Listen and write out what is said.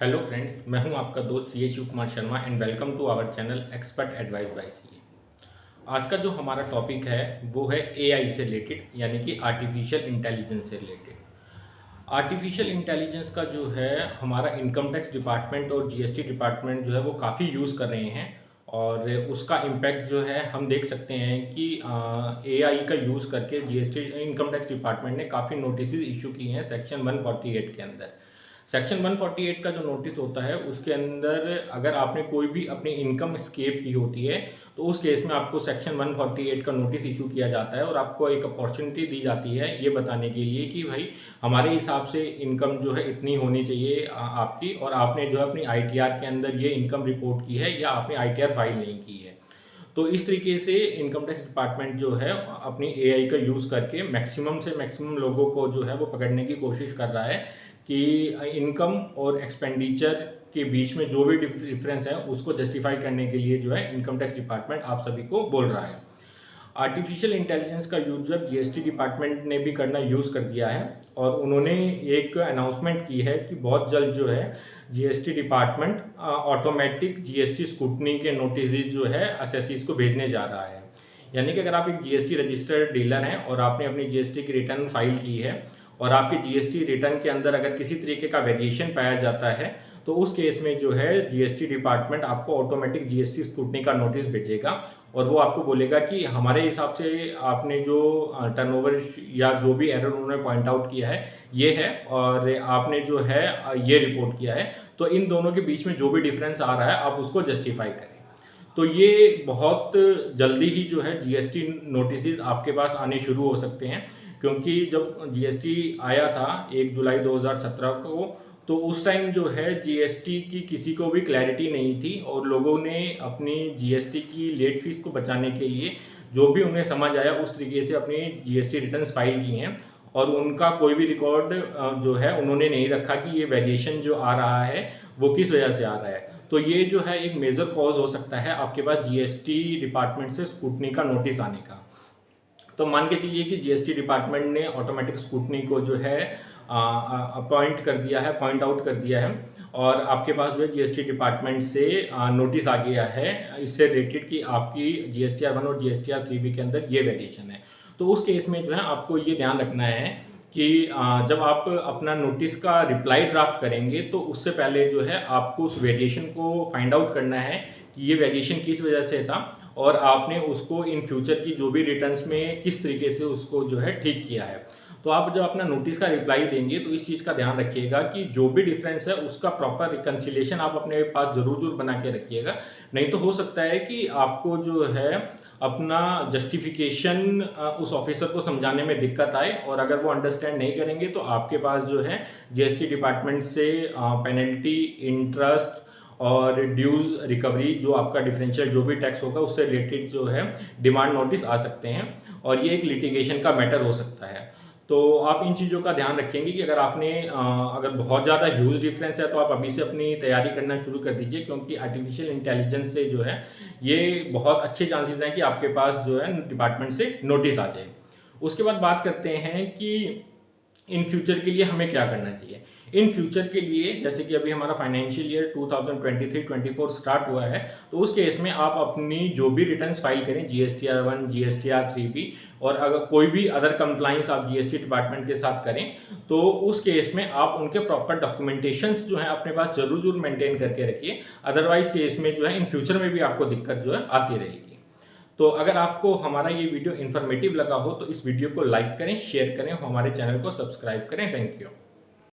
Hello friends, मैं हूं आपका दोस्त C Shiv Kumar Sharma and welcome to our channel expert advice by C. आज का जो हमारा टॉपिक है वो है एआई से रिलेटेड, यानी कि आर्टिफिशियल इंटेलिजेंस से रिलेटेड। आर्टिफिशियल इंटेलिजेंस का जो है हमारा इनकम टैक्स डिपार्टमेंट और जीएसटी डिपार्टमेंट जो है वो काफ़ी यूज़ कर रहे हैं और उसका इम्पैक्ट जो है हम देख सकते हैं कि एआई का यूज़ करके जीएसटी इनकम टैक्स डिपार्टमेंट ने काफ़ी नोटिस इशू किए हैं सेक्शन 148 के अंदर। सेक्शन 148 का जो नोटिस होता है उसके अंदर अगर आपने कोई भी अपनी इनकम स्केप की होती है तो उस केस में आपको सेक्शन 148 का नोटिस इशू किया जाता है और आपको एक अपॉर्चुनिटी दी जाती है ये बताने के लिए कि भाई हमारे हिसाब से इनकम जो है इतनी होनी चाहिए आपकी, और आपने जो है अपनी आईटीआर के अंदर ये इनकम रिपोर्ट की है या आपने आईटीआर फाइल नहीं की है। तो इस तरीके से इनकम टैक्स डिपार्टमेंट जो है अपनी एआई का यूज़ करके मैक्सिमम से मैक्सिमम लोगों को जो है वो पकड़ने की कोशिश कर रहा है कि इनकम और एक्सपेंडिचर के बीच में जो भी डिफरेंस है उसको जस्टिफाई करने के लिए जो है इनकम टैक्स डिपार्टमेंट आप सभी को बोल रहा है। आर्टिफिशियल इंटेलिजेंस का यूज जब जीएसटी डिपार्टमेंट ने भी करना यूज़ कर दिया है और उन्होंने एक अनाउंसमेंट की है कि बहुत जल्द जो है GST department automatic GST scrutiny के नोटिस जो है असेसीज को भेजने जा रहा है। यानी कि अगर आप एक जीएसटी रजिस्टर्ड डीलर हैं और आपने अपनी जीएसटी की रिटर्न फाइल की है और आपके जीएसटी रिटर्न के अंदर अगर किसी तरीके का वेरिएशन पाया जाता है तो उस केस में जो है जीएसटी डिपार्टमेंट आपको ऑटोमेटिक जीएसटी स्क्रूटनी का नोटिस भेजेगा और वो आपको बोलेगा कि हमारे हिसाब से आपने जो टर्नओवर या जो भी एरर उन्होंने पॉइंट आउट किया है ये है और आपने जो है ये रिपोर्ट किया है, तो इन दोनों के बीच में जो भी डिफरेंस आ रहा है आप उसको जस्टिफाई करें। तो ये बहुत जल्दी ही जो है जीएसटी नोटिस आपके पास आने शुरू हो सकते हैं, क्योंकि जब जीएसटी आया था 1 जुलाई 2017 को तो उस टाइम जो है जीएसटी की किसी को भी क्लैरिटी नहीं थी और लोगों ने अपनी जीएसटी की लेट फीस को बचाने के लिए जो भी उन्हें समझ आया उस तरीके से अपनी जीएसटी रिटर्न्स फाइल की हैं और उनका कोई भी रिकॉर्ड जो है उन्होंने नहीं रखा कि ये वेरिएशन जो आ रहा है वो किस वजह से आ रहा है। तो ये जो है एक मेजर कॉज हो सकता है आपके पास जीएसटी डिपार्टमेंट से स्क्रूटनी का नोटिस आने का। तो मान के चलिए कि जीएसटी डिपार्टमेंट ने ऑटोमेटिक स्क्रूटनी को जो है अपॉइंट कर दिया है, पॉइंट आउट कर दिया है और आपके पास जो है जीएसटी डिपार्टमेंट से नोटिस आ गया है इससे रिलेटेड कि आपकी जीएसटीआर 1 और जीएसटीआर 3B के अंदर ये वेरिएशन है। तो उस केस में जो है आपको ये ध्यान रखना है कि जब आप अपना नोटिस का रिप्लाई ड्राफ्ट करेंगे तो उससे पहले जो है आपको उस वेरिएशन को फाइंड आउट करना है कि ये वेरिएशन किस वजह से था और आपने उसको इन फ्यूचर की जो भी रिटर्न्स में किस तरीके से उसको जो है ठीक किया है। तो आप जब अपना नोटिस का रिप्लाई देंगे तो इस चीज़ का ध्यान रखिएगा कि जो भी डिफरेंस है उसका प्रॉपर रिकन्सिलेशन आप अपने पास ज़रूर बना के रखिएगा। नहीं तो हो सकता है कि आपको जो है अपना जस्टिफिकेशन उस ऑफिसर को समझाने में दिक्कत आए और अगर वो अंडरस्टैंड नहीं करेंगे तो आपके पास जो है जीएसटी डिपार्टमेंट से पेनल्टी, इंटरेस्ट और ड्यूज रिकवरी जो आपका डिफरेंशियल जो भी टैक्स होगा उससे रिलेटेड जो है डिमांड नोटिस आ सकते हैं और ये एक लिटिगेशन का मैटर हो सकता है। तो आप इन चीज़ों का ध्यान रखेंगे कि अगर आपने अगर बहुत ज़्यादा ह्यूज डिफरेंस है तो आप अभी से अपनी तैयारी करना शुरू कर दीजिए, क्योंकि आर्टिफिशियल इंटेलिजेंस से जो है ये बहुत अच्छे चांसेस हैं कि आपके पास जो है डिपार्टमेंट से नोटिस आ जाए। उसके बाद बात करते हैं कि इन फ्यूचर के लिए हमें क्या करना चाहिए। इन फ्यूचर के लिए जैसे कि अभी हमारा फाइनेंशियल ईयर 2023-24 स्टार्ट हुआ है तो उस केस में आप अपनी जो भी रिटर्न्स फाइल करें जीएसटीआर 1, जीएसटीआर 3B और अगर कोई भी अदर कंप्लाइंस आप जीएसटी डिपार्टमेंट के साथ करें तो उस केस में आप उनके प्रॉपर डॉक्यूमेंटेशंस जो है अपने पास जरूर मेंटेन करके रखिए। अदरवाइज केस में जो है इन फ्यूचर में भी आपको दिक्कत जो है आती रहेगी। तो अगर आपको हमारा ये वीडियो इन्फॉर्मेटिव लगा हो तो इस वीडियो को लाइक करें, शेयर करें, हमारे चैनल को सब्सक्राइब करें। Thank you.